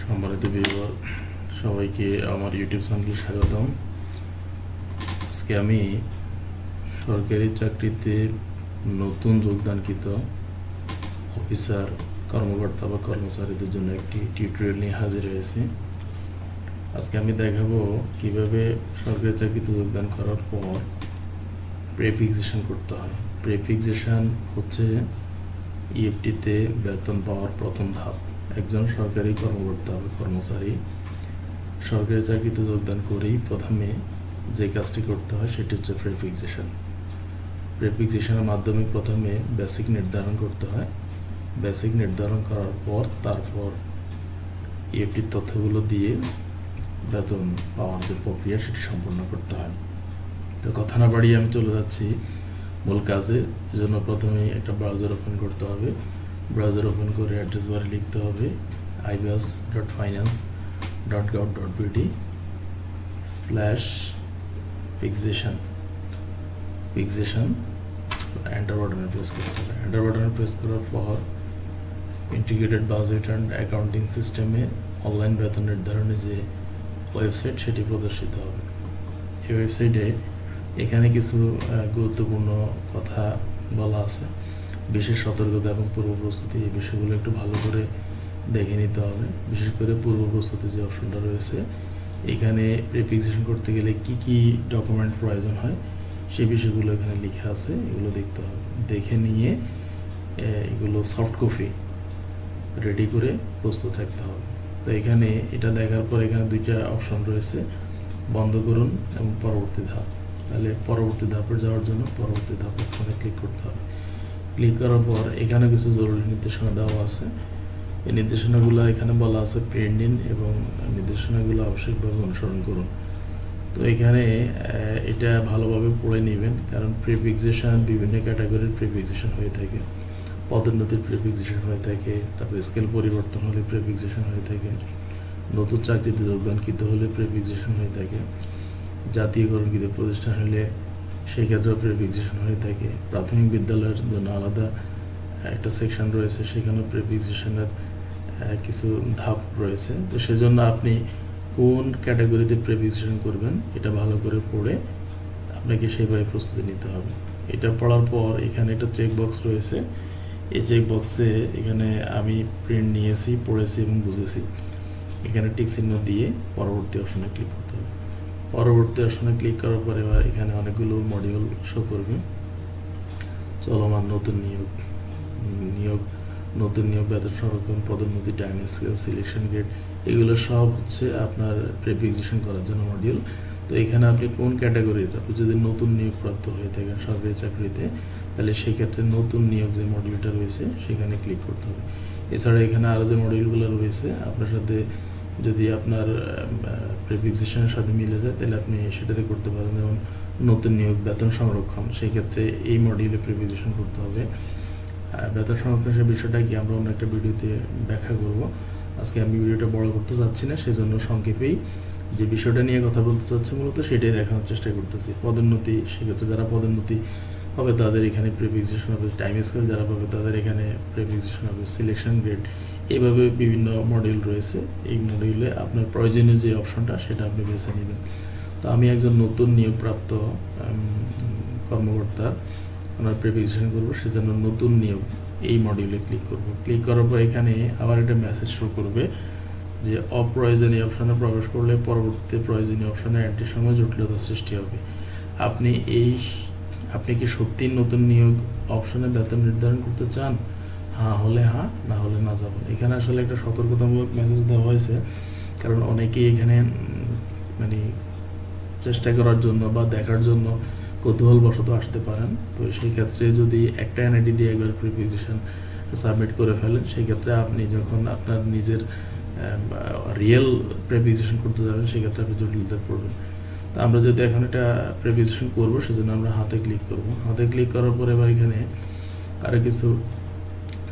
সম্মানিত ভিউয়ার সবাইকে আমার ইউটিউব চ্যানেলে স্বাগতম। আজকে আমি সরকারি চাকরিতে নতুন যোগদানকৃত অফিসার কর্মকর্তা বা কর্মচারীদের জন্য একটি টিউটোরিয়াল নিয়ে হাজির হয়েছি। আজকে আমি দেখাবো কিভাবে সরকারি চাকরিতে যোগদান করার পর প্রেফিক্সেশন করতে হয়। প্রেফিক্সেশন হচ্ছে ইএফটিতে বেতন পাওয়ার প্রথম ধাপ। একজন সরকারি কর্মকর্তা বা কর্মচারী সরকারি চাকরিতে যোগদান করেই প্রথমে যে কাজটি করতে হয় সেটি হচ্ছে প্রেফিক্সেশন। প্রেফিক্সেশনের মাধ্যমে প্রথমে বেসিক নির্ধারণ করতে হয়। বেসিক নির্ধারণ করার পর তারপর ইএফটির তথ্যগুলো দিয়ে বেতন পাওয়ার যে প্রক্রিয়া সেটি সম্পন্ন করতে হয়। তো কথা না বাড়িয়ে আমি চলে যাচ্ছি মূল কাজে। এজন্য প্রথমে একটা ব্রাউজার ওপেন করতে হবে। ব্রাউজার ওপেন করে অ্যাড্রেস বারে লিখতে হবে ibas.finance.gov.bd/fixation। এন্টার বাটনে প্রেস করতে হবে। এন্টার বাটনে প্রেস করার পর ইন্টিগ্রেটেড বাজেট অ্যান্ড অ্যাকাউন্টিং সিস্টেমে অনলাইন বেতন নির্ধারণে যে ওয়েবসাইট সেটি প্রদর্শিত হবে। এই ওয়েবসাইটে এখানে কিছু গুরুত্বপূর্ণ কথা বলা আছে। বিশেষ সতর্কতা এবং পূর্ব প্রস্তুতি, এই বিষয়গুলো একটু ভালো করে দেখে নিতে হবে। বিশেষ করে পূর্ব প্রস্তুতি যে অপশনটা রয়েছে, এখানে প্রেফিক্সেশন করতে গেলে কি কি ডকুমেন্ট প্রয়োজন হয় সেই বিষয়গুলো এখানে লেখা আছে, এগুলো দেখতে হবে। দেখে নিয়ে এগুলো সফট কপি রেডি করে প্রস্তুত রাখতে হবে। তো এখানে এটা দেখার পর এখানে দুইটা অপশন রয়েছে, বন্ধ করুন এবং পরবর্তী ধাপ। তাহলে পরবর্তী ধাপে যাওয়ার জন্য পরবর্তী ধাপ অপশনে ক্লিক করতে হবে। ক্লিক করার পর এখানে কিছু জরুরি নির্দেশনা দেওয়া আছে। এই নির্দেশনাগুলো এখানে বলা আছে প্রিন্ট নিন এবং নির্দেশনাগুলো আবশ্যিকভাবে অনুসরণ করুন। তো এখানে এটা ভালোভাবে পড়ে নেবেন, কারণ প্রিফিক্সেশন বিভিন্ন ক্যাটাগরির প্রিফিক্সেশন হয়ে থাকে। পদোন্নতির প্রিফিক্সেশন হয়ে থাকে, তারপর স্কেল পরিবর্তন হলে প্রিফিক্সেশন হয়ে থাকে, নতুন চাকরিতে যোগদানকৃত হলে প্রিফিক্সেশন হয়ে থাকে, জাতীয়করণকৃত প্রতিষ্ঠান হলে সেই ক্ষেত্রেও প্রেফিক্সেশন হয়ে থাকে। প্রাথমিক বিদ্যালয়ের জন্য আলাদা একটা সেকশন রয়েছে, সেখানেও প্রেফিক্সেশনের কিছু ধাপ রয়েছে। তো সেজন্য আপনি কোন ক্যাটাগরিতে প্রেফিক্সেশন করবেন এটা ভালো করে পড়ে আপনাকে সেইভাবে প্রস্তুতি নিতে হবে। এটা পড়ার পর এখানে একটা চেক বক্স রয়েছে। এই চেক বক্সে এখানে আমি প্রিন্ট নিয়েছি, পড়েছি এবং বুঝেছি। এখানে টিক চিহ্ন দিয়ে পরবর্তী অপশনে ক্লিক করতে হবে। পরবর্তী অপশনে ক্লিক করার পরে এবার এখানে অনেকগুলো মডিউল শো করবে। চলমান নতুন নিয়োগ, বেতন সংরক্ষণ, পদোন্নতি, টাইম স্কেল, সিলেকশন গ্রেড, এগুলো সব হচ্ছে আপনার প্রেফিক্সেশন করার জন্য মডিউল। তো এখানে আপনি কোন ক্যাটাগরির, আপনি যদি নতুন নিয়োগপ্রাপ্ত হয়ে থাকেন সরকারি চাকরিতে, তাহলে সেই ক্ষেত্রে নতুন নিয়োগ যে মডিউলটা রয়েছে সেখানে ক্লিক করতে হবে। এছাড়া এখানে আরও যে মডিউলগুলো রয়েছে আপনার সাথে যদি আপনার প্রেফিক্সেশনের সাথে মিলে যায় তাহলে আপনি সেটাতে করতে পারেন। যেমন নতুন নিয়োগ, বেতন সংরক্ষণ, সেই ক্ষেত্রে এই মডিউলে প্রেফিক্সেশন করতে হবে। বেতন সংরক্ষণের বিষয়টা কি আমরা অন্য একটা ভিডিওতে ব্যাখ্যা করব। আজকে আমি ভিডিওটা বড় করতে চাচ্ছি না, সেই জন্য সংক্ষেপেই যে বিষয়টা নিয়ে কথা বলতে চাচ্ছি মূলত সেটাই দেখানোর চেষ্টা করতেছি। পদোন্নতি, সেক্ষেত্রে যারা পদোন্নতি হবে তাদের এখানে প্রেফিক্সেশন হবে। টাইম স্কেল যারা পাবে তাদের এখানে প্রেফিক্সেশন হবে। সিলেকশন গ্রেড, এইভাবে বিভিন্ন মডিউল রয়েছে। এই মডিউলে আপনার প্রয়োজনীয় যে অপশনটা সেটা আপনি বেছে নেবেন। তো আমি একজন নতুন নিয়োগপ্রাপ্ত কর্মকর্তা, ওনার প্রেফিক্সেশন করবো, সেজন্য নতুন নিয়োগ এই মডিউলে ক্লিক করব। ক্লিক করার পর এখানে আবার একটা মেসেজ শো করবে যে অপ্রয়োজনীয় অপশনে প্রবেশ করলে পরবর্তীতে প্রয়োজনীয় অপশনে এন্ট্রির সময় জটিলতার সৃষ্টি হবে। আপনি কি সত্যি নতুন নিয়োগ অপশনে বেতন নির্ধারণ করতে চান? হ্যাঁ হলে হ্যাঁ, না হলে না যাবেন। এখানে আসলে একটা সতর্কতামূলক মেসেজ দেওয়া হয়েছে, কারণ অনেকেই এখানে মানে চেষ্টা করার জন্য বা দেখার জন্য কৌতূহলবশত আসতে পারেন। তো সেই ক্ষেত্রে যদি একটা এনআইডি দিয়ে একবার প্রিফিক্সেশন সাবমিট করে ফেলেন, সেই ক্ষেত্রে আপনি যখন আপনার নিজের রিয়েল প্রিফিক্সেশন করতে যাবেন সেক্ষেত্রে আপনি জটিলতায় পড়বেন। তো আমরা যদি এখন এটা প্রিফিক্সেশন করবো সেজন্য আমরা হাতে ক্লিক করব। হাতে ক্লিক করার পর এবার এখানে আরও কিছু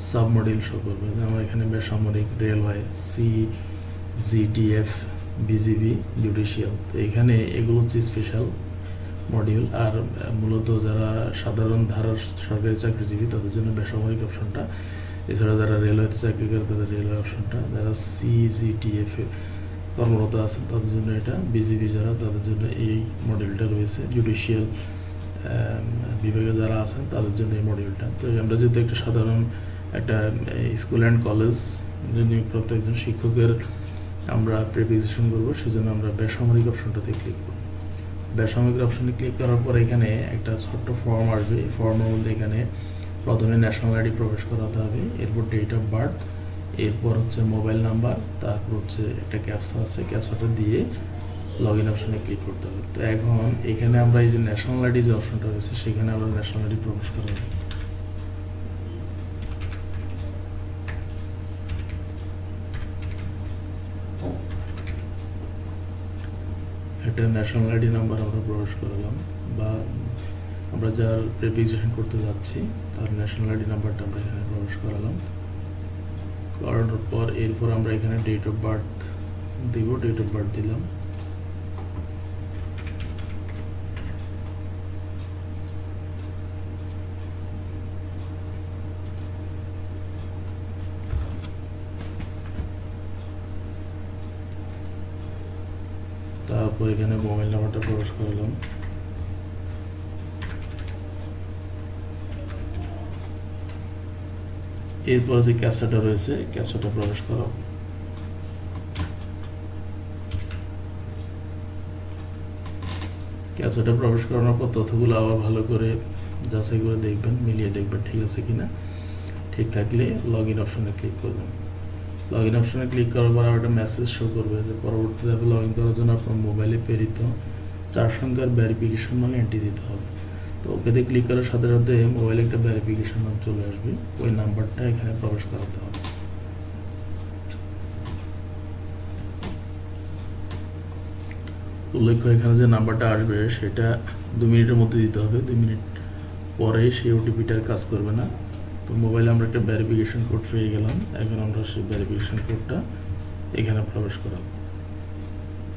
সাব মডিউল শো করবে। যেমন এখানে বেসামরিক, রেলওয়ে, সিজিটিএফ, বিজিবি, জুডিশিয়াল। তো এখানে এগুলো হচ্ছে স্পেশাল মডিউল। আর মূলত যারা সাধারণ ধারার সরকারি চাকরিজীবী তাদের জন্য বেসামরিক অপশনটা এছাড়া যারা রেলওয়েতে চাকরি করে তাদের রেলওয়ে অপশনটা, যারা CGTF কর্মরত আছেন তাদের জন্য এটা, বিজিবি যারা তাদের জন্য এই মডিউলটা রয়েছে, জুডিশিয়াল বিভাগে যারা আছেন তাদের জন্য এই মডিউলটা। তো আমরা যেহেতু একটা সাধারণ একটা স্কুল অ্যান্ড কলেজ নিয়োগপ্রাপ্ত একজন শিক্ষকের আমরা প্রিপারেশন করবো, সেজন্য আমরা বেসামরিক অপশনটাতে ক্লিক করব। বেসামরিক অপশনে ক্লিক করার পর এখানে একটা ছোট্ট ফর্ম আসবে। এই ফর্মের মধ্যে এখানে প্রথমে ন্যাশনাল আইডি প্রবেশ করাতে হবে, এরপর ডেট অফ বার্থ, এরপর হচ্ছে মোবাইল নাম্বার, তারপর হচ্ছে একটা ক্যাপচা আছে, ক্যাপচাটা দিয়ে লগ ইন অপশনে ক্লিক করতে হবে। তো এখন এখানে আমরা এই যে ন্যাশনাল আইডি যে অপশনটা রয়েছে সেখানে আমরা ন্যাশনাল আইডি প্রবেশ করাবো। একটা ন্যাশনাল আইডি নাম্বার আমরা প্রবেশ করালাম, বা আমরা যার প্রিপারেশন করতে যাচ্ছি তার ন্যাশনাল আইডি নাম্বারটা আমরা এখানে প্রবেশ করালাম। করানোর পর এরপর আমরা এখানে ডেট অফ বার্থ দিব, ডেট অফ বার্থ দিলাম। তারপর এখানে মোবাইল নাম্বারটা প্রবেশ করলাম। এরপর যে ক্যাপচাটা রয়েছে ক্যাপচাটা প্রবেশ করো। ক্যাপচাটা প্রবেশ করানোর পর তথ্যগুলো আবার ভালো করে যাচাই করে দেখবেন, মিলিয়ে দেখবেন ঠিক আছে কিনা। ঠিক থাকলে লগ ইন অপশনে ক্লিক করবেন। লগ ইন অপশনে ক্লিক করার পর একটা মেসেজ শো করবে যে পরবর্তীতে লগ ইন করার জন্য আপনার মোবাইলে প্রেরিত 4 সংখ্যার ভেরিফিকেশন মানে এন্ট্রি দিতে হবে। তো ওকেতে ক্লিক করার সাথে সাথে মোবাইলে একটা ভেরিফিকেশন নাম চলে আসবে, ওই নাম্বারটা এখানে প্রবেশ করাতে হবে। উল্লেখ্য এখানে যে নাম্বারটা আসবে সেটা 2 মিনিটের মধ্যে দিতে হবে, 2 মিনিট পরে সেই ওটিপিটার কাজ করবে না। তো মোবাইলে আমরা একটা ভেরিফিকেশন কোড পেয়ে গেলাম, এখন আমরা সেই ভেরিফিকেশন কোডটা এখানে প্রবেশ করাবো।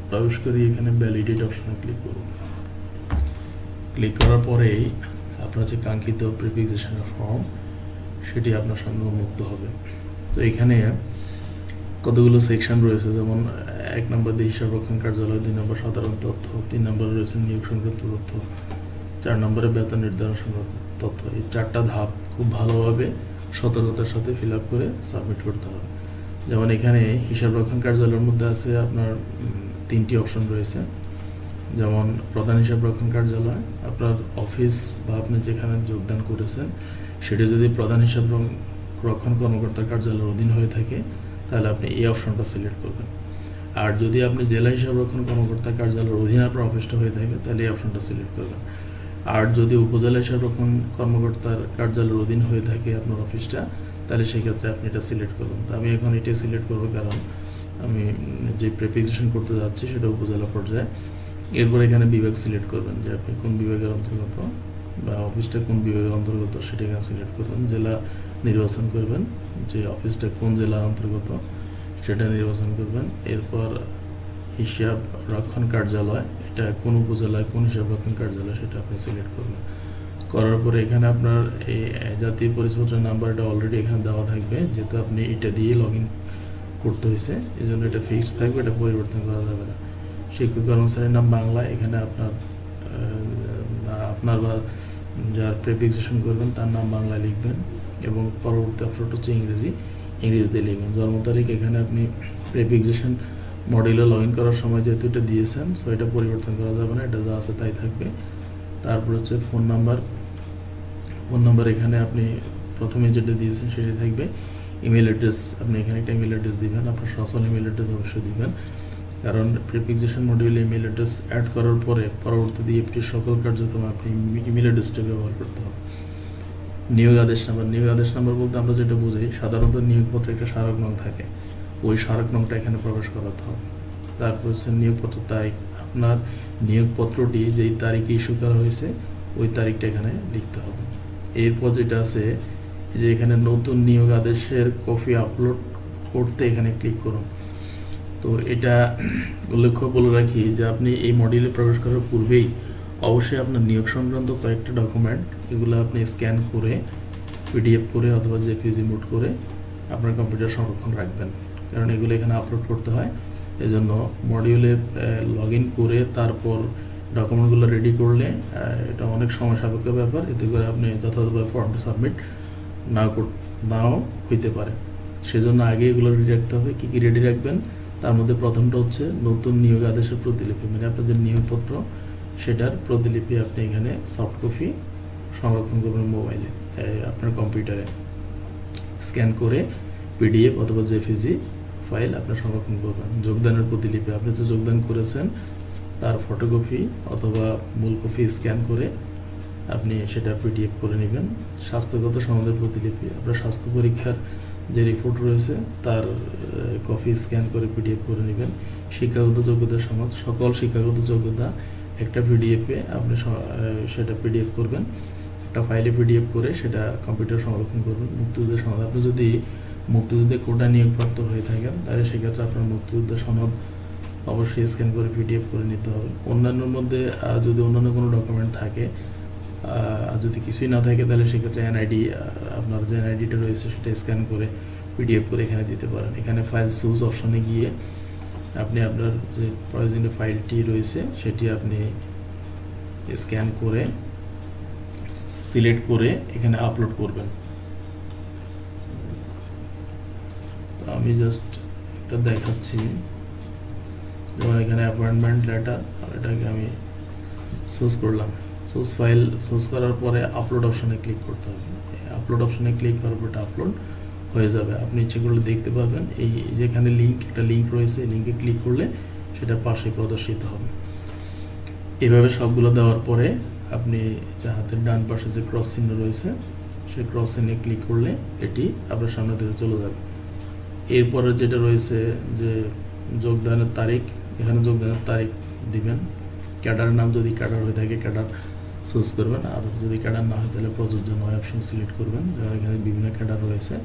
প্রবেশ করি এখানে ভ্যালিডেট অপশনে ক্লিক করব। ক্লিক করার পরেই আপনার যে কাঙ্ক্ষিত প্রিপারেশনের ফর্ম সেটি আপনার সামনে উন্মুক্ত হবে। তো এখানে কতগুলো সেকশন রয়েছে, যেমন 1 নম্বর দিয়ে হিসাব রক্ষণ কার্যালয়, 2 নম্বর সাধারণ তথ্য, 3 নম্বরে রয়েছে নিয়োগ সংক্রান্ত তথ্য, 4 নম্বরে বেতন নির্ধারণ সংক্রান্ত তথ্য। এই 4টা ধাপ খুব ভালোভাবে সতর্কতার সাথে ফিল আপ করে সাবমিট করতে হবে। যেমন এখানে হিসাব রক্ষণ কার্যালয়ের মধ্যে আছে আপনার 3টি অপশন রয়েছে, যেমন প্রধান হিসাব রক্ষণ কার্যালয়, আপনার অফিস বা আপনি যেখানে যোগদান করেছেন সেটি যদি প্রধান হিসাব রক্ষণ কর্মকর্তার কার্যালয়ের অধীন হয়ে থাকে তাহলে আপনি এই অপশনটা সিলেক্ট করবেন। আর যদি আপনি জেলা হিসাব রক্ষণ কর্মকর্তার কার্যালয়ের অধীনে আপনার অফিসটা হয়ে থাকে তাহলে এই অপশনটা সিলেক্ট করবেন। আর যদি উপজেলা হিসাব রক্ষণ কর্মকর্তার কার্যালয়ের অধীন হয়ে থাকে আপনার অফিসটা তাহলে সেক্ষেত্রে আপনি এটা সিলেক্ট করবেন। তো আমি এখন এটাই সিলেক্ট করবো, কারণ আমি যে প্রিপারেশন করতে যাচ্ছি সেটা উপজেলা পর্যায়ে। এরপর এখানে বিভাগ সিলেক্ট করবেন যে আপনি কোন বিভাগের অন্তর্গত বা অফিসটা কোন বিভাগের অন্তর্গত সেটা এখানে সিলেক্ট করবেন। জেলা নির্বাচন করবেন, যে অফিসটা কোন জেলার অন্তর্গত সেটা নির্বাচন করবেন। এরপর হিসাব রক্ষণ কার্যালয়, এটা কোন উপজেলায় কোন হিসাব রক্ষণ কার্যালয় সেটা আপনি সিলেক্ট করবেন। করার পরে এখানে আপনার এই জাতীয় পরিচয়পত্রের নাম্বারটা অলরেডি এখানে দেওয়া থাকবে, যেহেতু আপনি এটা দিয়ে লগ ইন করতে হয়েছে এই জন্য এটা ফিক্স থাকবে, এটা পরিবর্তন করা যাবে না। শিক্ষক কর্মচারীর নাম বাংলা, এখানে আপনার বা যার প্রিপারেশন করবেন তার নাম বাংলা লিখবেন এবং পরবর্তী অপশন হচ্ছে ইংরেজিতে লিখবেন। জন্ম তারিখ এখানে আপনি প্রিপারেশন মডিউলে লগ ইন করার সময় যেহেতু এটা দিয়েছেন সো এটা পরিবর্তন করা যাবে না, এটা যা আছে তাই থাকবে। তারপর হচ্ছে ফোন নাম্বার এখানে আপনি প্রথমে যেটা দিয়েছেন সেটা থাকবে। ইমেল অ্যাড্রেস আপনি এখানে একটা ইমেল অ্যাড্রেস দিবেন, আপনার সচল ইমেল অ্যাড্রেস অবশ্যই দিবেন, কারণ প্রিপারেশন মডিউলে ইমেল অ্যাড্রেস অ্যাড করার পরে পরবর্তীতে এফটির সকল কার্যক্রমে আপনি ইমেল অ্যাড্রেসটা ব্যবহার করতে হবে। নিয়োগ আদেশ নাম্বার বলতে আমরা যেটা বুঝি, সাধারণত নিয়োগপত্রে একটা স্মারক নং থাকে, ওই স্মারক নংটা এখানে প্রবেশ করাতে হবে। তারপর হচ্ছে নিয়োগপত্র তারিখ, আপনার নিয়োগপত্রটি যেই তারিখে ইস্যু করা হয়েছে ওই তারিখটা এখানে লিখতে হবে। এরপর যেটা আছে যে এখানে নতুন নিয়োগ আদেশের কপি আপলোড করতে এখানে ক্লিক করুন। তো এটা উল্লেখ্য বলে রাখি যে আপনি এই মডিউলে প্রবেশ করার পূর্বেই অবশ্যই আপনার নিয়োগ সংক্রান্ত কয়েকটা ডকুমেন্ট এগুলো আপনি স্ক্যান করে পিডিএফ করে অথবা জেপিজি মোড করে আপনার কম্পিউটার সংরক্ষণ রাখবেন, কারণ এগুলো এখানে আপলোড করতে হয়। এজন্য মডিউলে লগ ইন করে তারপর ডকুমেন্টগুলো রেডি করলে এটা অনেক সময় সাপেক্ষ ব্যাপার, এতে করে আপনি যথাযথভাবে ফর্মটা সাবমিট নাও হইতে পারে। সেজন্য আগে এগুলো রেডি রাখতে হবে। কী কী রেডি রাখবেন? তার মধ্যে প্রথমটা হচ্ছে নতুন নিয়োগ আদেশের প্রতিলিপি, মানে আপনার যে নিয়োগপত্র সেটার প্রতিলিপি আপনি এখানে সফট কপি সংরক্ষণ করবেন মোবাইলে, আপনার কম্পিউটারে স্ক্যান করে পিডিএফ অথবা জেপিজি ফাইল আপনার সংরক্ষণ করবেন। যোগদানের প্রতিলিপি, আপনি যে যোগদান করেছেন তার ফটোকপি অথবা মূল কপি স্ক্যান করে আপনি সেটা পিডিএফ করে নেবেন। স্বাস্থ্যগত সনদের প্রতিলিপি, আপনার স্বাস্থ্য পরীক্ষার যে রিপোর্ট রয়েছে তার কপি স্ক্যান করে পিডিএফ করে নেবেন। শিক্ষাগত যোগ্যতা সনদ, সকল শিক্ষাগত যোগ্যতা একটা পিডিএফে আপনি সেটা পিডিএফ করবেন, একটা ফাইলে পিডিএফ করে সেটা কম্পিউটার সংরক্ষণ করবেন। মুক্তিযুদ্ধের সনদ, আপনি যদি মুক্তিযুদ্ধে কোটা নিয়োগপ্রাপ্ত হয়ে থাকেন তাহলে সেক্ষেত্রে আপনার মুক্তিযুদ্ধের সনদ অবশ্যই স্ক্যান করে পিডিএফ করে নিতে হবে। অন্যান্যর মধ্যে যদি অন্যান্য কোনো ডকুমেন্ট থাকে, যদি কিছুই না থাকে তাহলে সেক্ষেত্রে এনআইডি, আপনার যে এনআইডিটা রয়েছে সেটা স্ক্যান করে পিডিএফ করে এখানে দিতে পারেন। এখানে ফাইল চুজ অপশনে গিয়ে আপনি আপনার যে প্রয়োজনীয় ফাইলটি রয়েছে সেটি আপনি স্ক্যান করে সিলেক্ট করে এখানে আপলোড করবেন। আমি জাস্ট এটা দেখাচ্ছি, যেমন এখানে অ্যাপয়েন্টমেন্ট লেটার, এটাকে আমি চুজ করলাম। সোর্স ফাইল চুজ করার পরে আপলোড অপশনে ক্লিক করতে হবে। আপলোড অপশনে ক্লিক করার পর আপলোড হয়ে যাবে। আপনি ইচ্ছে করলে দেখতে পাবেন এই যেখানে একটা লিঙ্ক রয়েছে, লিঙ্কে ক্লিক করলে সেটা পাশে প্রদর্শিত হবে। এভাবে সবগুলো দেওয়ার পরে আপনি যে হাতের ডান পাশে যে ক্রস চিহ্ন রয়েছে সেই ক্রস চিহ্নে ক্লিক করলে এটি আপনার সামনে থেকে চলে যাবে। এরপরে যেটা রয়েছে যে যোগদানের তারিখ, এখানে যোগদানের তারিখ দিবেন। ক্যাডারের নাম যদি ক্যাডার হয়ে থাকে ক্যাডার চুজ করবেন, আর যদি ক্যাডার না হয় তাহলে প্রযোজ্য নয় অপশন সিলেক্ট করবেন। যেমন এখানে বিভিন্ন ক্যাডার রয়েছে,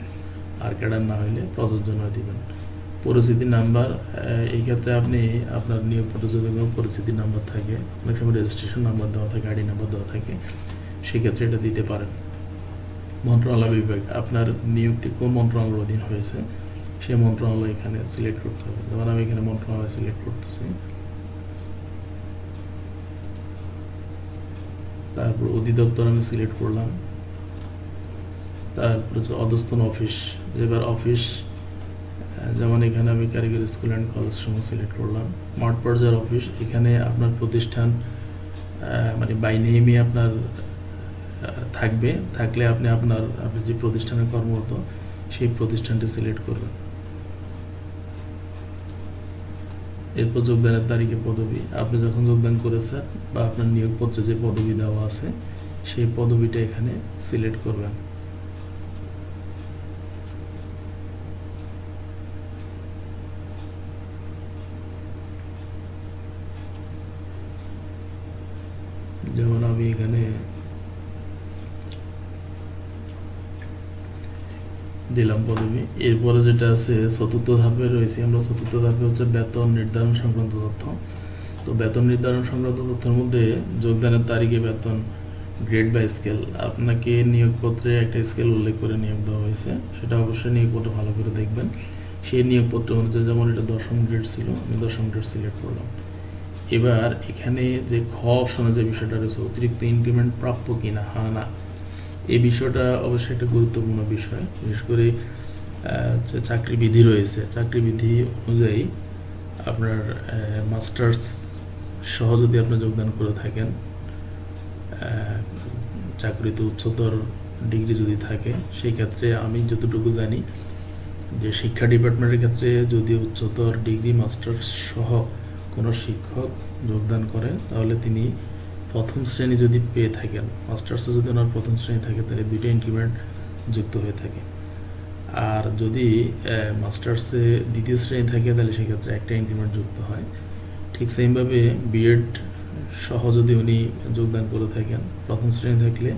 আর ক্যাডার না হলে প্রযোজ্য নয় দিবেন। পরিচিতি নাম্বার, এই ক্ষেত্রে আপনি আপনার নিয়োগপত্র যদি কোনো পরিচিতি নাম্বার থাকে, অনেক সময় রেজিস্ট্রেশন নাম্বার দেওয়া থাকে, আইডি নাম্বার দেওয়া থাকে, সেক্ষেত্রে এটা দিতে পারেন। মন্ত্রণালয় বিভাগ, আপনার নিয়োগটি কোন মন্ত্রণালয়ের অধীন হয়েছে সেই মন্ত্রণালয় এখানে সিলেক্ট করতে হবে। যেমন আমি এখানে মন্ত্রণালয় সিলেক্ট করতেছি। তারপর অধিদপ্তর আমি সিলেক্ট করলাম। তারপর হচ্ছে অধস্তন অফিস, যেবার অফিস, যেমন এখানে আমি কারিগরি স্কুল অ্যান্ড কলেজ সমূহ সিলেক্ট করলাম। মাঠ পর্যায়ের অফিস, এখানে আপনার প্রতিষ্ঠান মানে বাই নেমই আপনার থাকলে আপনি আপনার যে প্রতিষ্ঠানে কর্মরত সেই প্রতিষ্ঠানটি সিলেক্ট করবেন। এরপর যোগদানের তারিখে পদবি, আপনি যখন যোগদান করেছেন বা আপনার নিয়োগপত্রে যে পদবি দেওয়া আছে সেই পদবিটা এখানে সিলেক্ট করবেন। যেমন আমি এখানে দিলাম পদবি। এরপরে যেটা আছে চতুর্থ ধাপে রয়েছে, আমরা চতুর্থ ধাপে হচ্ছে বেতন নির্ধারণ সংক্রান্ত তথ্য। তো বেতন নির্ধারণ সংক্রান্ত তথ্যের মধ্যে যোগদানের তারিখে বেতন, গ্রেড বা স্কেল, আপনাকে নিয়োগপত্রে একটা স্কেল উল্লেখ করে নিয়োগ দেওয়া হয়েছে, সেটা অবশ্যই নিয়োগপত্র ভালো করে দেখবেন। সেই নিয়োগপত্র অনুযায়ী, যেমন এটা 10ম গ্রেড ছিল, আমি 10ম গ্রেড সিলেক্ট করলাম। এবার এখানে যে খ অপশনে যে বিষয়টা রয়েছে অতিরিক্ত ইনক্রিমেন্ট প্রাপ্য কিনা, হ্যাঁ না, এই বিষয়টা অবশ্যই একটা গুরুত্বপূর্ণ বিষয়। বিশেষ করে যে চাকরি বিধি রয়েছে, চাকরি বিধি অনুযায়ী আপনার মাস্টার্স সহ যদি আপনি যোগদান করে থাকেন, চাকরিতে উচ্চতর ডিগ্রি যদি থাকে, সেই ক্ষেত্রে আমি যতটুকু জানি যে শিক্ষা ডিপার্টমেন্টের ক্ষেত্রে যদি উচ্চতর ডিগ্রি মাস্টার্স সহ কোনো শিক্ষক যোগদান করে তাহলে তিনি প্রথম শ্রেণী যদি পেয়ে থাকেন, মাস্টার্সে যদি ওনার প্রথম শ্রেণী থাকে তাহলে 2টা ইনক্রিমেন্ট যুক্ত হয়ে থাকে। আর যদি মাস্টার্সে দ্বিতীয় শ্রেণী থাকে তাহলে সেক্ষেত্রে একটা ইনক্রিমেন্ট যুক্ত হয়। ঠিক সেমভাবে বিএড সহ যদি উনি যোগদান করে থাকেন, প্রথম শ্রেণী থাকলে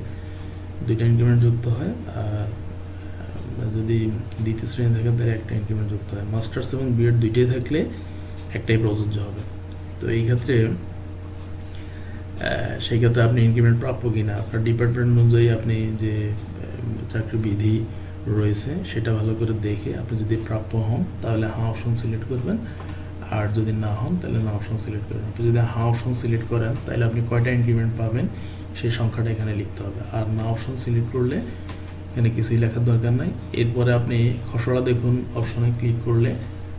2টা ইনক্রিমেন্ট যুক্ত হয়, আর যদি দ্বিতীয় শ্রেণী থাকে তাহলে একটা ইনক্রিমেন্ট যুক্ত হয়। মাস্টার্স এবং বিএড দুইটাই থাকলে একটাই প্রযোজ্য হবে। তো এই ক্ষেত্রে সেই ক্ষেত্রে আপনি ইনক্রিমেন্ট প্রাপ্য কিনা আপনার ডিপার্টমেন্ট অনুযায়ী আপনি যে চাকরি বিধি রয়েছে সেটা ভালো করে দেখে আপনি যদি প্রাপ্য হন তাহলে হ্যাঁ অপশন সিলেক্ট করবেন, আর যদি না হন তাহলে না অপশন সিলেক্ট করবেন। আপনি যদি হ্যাঁ অপশন সিলেক্ট করেন তাহলে আপনি কয়টা ইনক্রিমেন্ট পাবেন সেই সংখ্যাটা এখানে লিখতে হবে, আর না অপশন সিলেক্ট করলে এখানে কিছুই লেখার দরকার নাই। এরপরে আপনি খসড়া দেখুন অপশনে ক্লিক করলে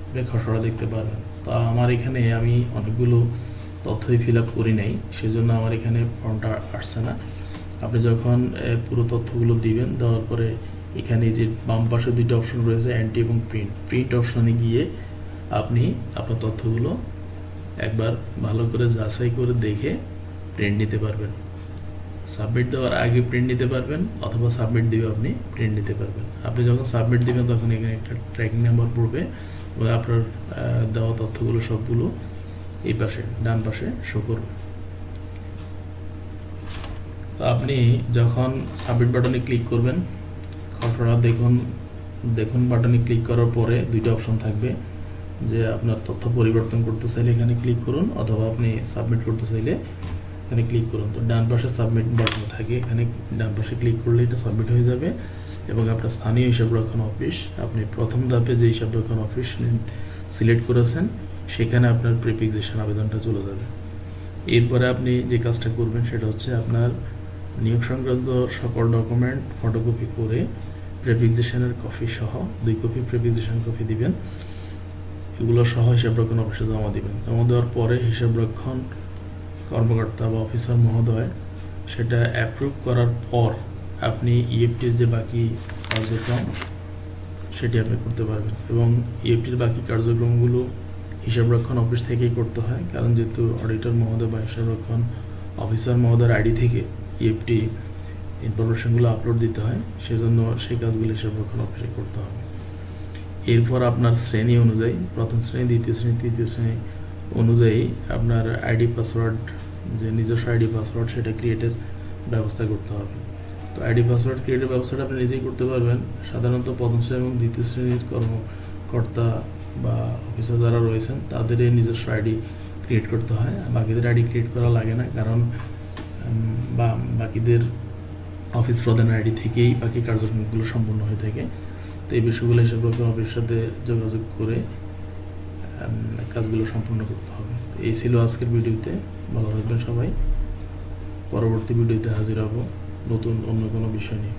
আপনি খসড়া দেখতে পারবেন। তো আমার এখানে আমি অনেকগুলো তথ্যই ফিল আপ করি নাই, সেজন্য আমার এখানে ফর্মটা আসছে না। আপনি যখন পুরো তথ্যগুলো দিবেন, দেওয়ার পরে এখানে যে বাম পাশে দুইটা অপশন রয়েছে এন্ট্রি এবং প্রিন্ট অপশনে গিয়ে আপনি আপনার তথ্যগুলো একবার ভালো করে যাচাই করে দেখে প্রিন্ট নিতে পারবেন। সাবমিট দেওয়ার আগে প্রিন্ট নিতে পারবেন, অথবা সাবমিট দিয়ে আপনি প্রিন্ট নিতে পারবেন। আপনি যখন সাবমিট দিবেন তখন এখানে একটা ট্র্যাকিং নাম্বার পড়বে এবং আপনার দেওয়া তথ্যগুলো সবগুলো এই পাশে ডান পাশে শো করবে। তো আপনি যখন সাবমিট বাটনে ক্লিক করবেন, খসড়া দেখুন বাটনে ক্লিক করার পরে দুইটা অপশন থাকবে, যে আপনার তথ্য পরিবর্তন করতে চাইলে এখানে ক্লিক করুন, অথবা আপনি সাবমিট করতে চাইলে এখানে ক্লিক করুন। তো ডান পাশে সাবমিট বাটন থাকে, এখানে ডান পাশে ক্লিক করলে এটা সাবমিট হয়ে যাবে এবং আপনার স্থানীয় হিসাবরক্ষণ অফিস, আপনি প্রথম ধাপে যে হিসাবরক্ষণ অফিস সিলেক্ট করেছেন সেখানে আপনার প্রিফিক্সেশন আবেদনটা চলে যাবে। এরপরে আপনি যে কাজটা করবেন সেটা হচ্ছে আপনার নিয়োগ সংক্রান্ত সকল ডকুমেন্ট ফটোকপি করে প্রিফিক্সেশনের কপি সহ 2 কপি প্রিফিক্সেশন কপি দিবেন, এগুলো সহ হিসাবরক্ষণ অফিসে জমা দিবেন। জমা দেওয়ার পরে হিসাবরক্ষণ কর্মকর্তা বা অফিসার মহোদয় সেটা অ্যাপ্রুভ করার পর আপনি ইএফটির যে বাকি কার্যক্রম সেটি আপনি করতে পারবেন। এবং ইএফটির বাকি কার্যক্রমগুলো হিসাবরক্ষণ অফিস থেকেই করতে হয়, কারণ যেহেতু অডিটর মহোদয় বা হিসাবরক্ষণ অফিসার মহোদয়ের আইডি থেকে ইএফটি ইনফরমেশনগুলো আপলোড দিতে হয়, সেজন্য সেই কাজগুলো হিসাবরক্ষণ অফিসে করতে হবে। এরপর আপনার শ্রেণী অনুযায়ী, প্রথম শ্রেণী, দ্বিতীয় শ্রেণী, তৃতীয় শ্রেণী অনুযায়ী আপনার আইডি পাসওয়ার্ড, যে নিজস্ব আইডি পাসওয়ার্ড সেটা ক্রিয়েটের ব্যবস্থা করতে হবে। তো আইডি পাসওয়ার্ড ক্রিয়েটের ব্যবস্থাটা আপনি নিজেই করতে পারবেন। সাধারণত প্রথম শ্রেণী এবং দ্বিতীয় শ্রেণীর কর্মকর্তা বা অফিসার যারা রয়েছেন তাদের নিজস্ব আইডি ক্রিয়েট করতে হয়, বাকিদের আইডি ক্রিয়েট করা লাগে না, কারণ বাকিদের অফিস প্রধানের আইডি থেকেই বাকি কার্যক্রমগুলো সম্পূর্ণ হয়ে থাকে। তো এই বিষয়গুলো হিসাবরক্ষণ অফিসের সাথে যোগাযোগ করে কাজগুলো সম্পূর্ণ করতে হবে। এই ছিল আজকের ভিডিওতে। ভালো থাকবেন সবাই। পরবর্তী ভিডিওতে হাজির হব নতুন অন্য কোনো বিষয় নিয়ে।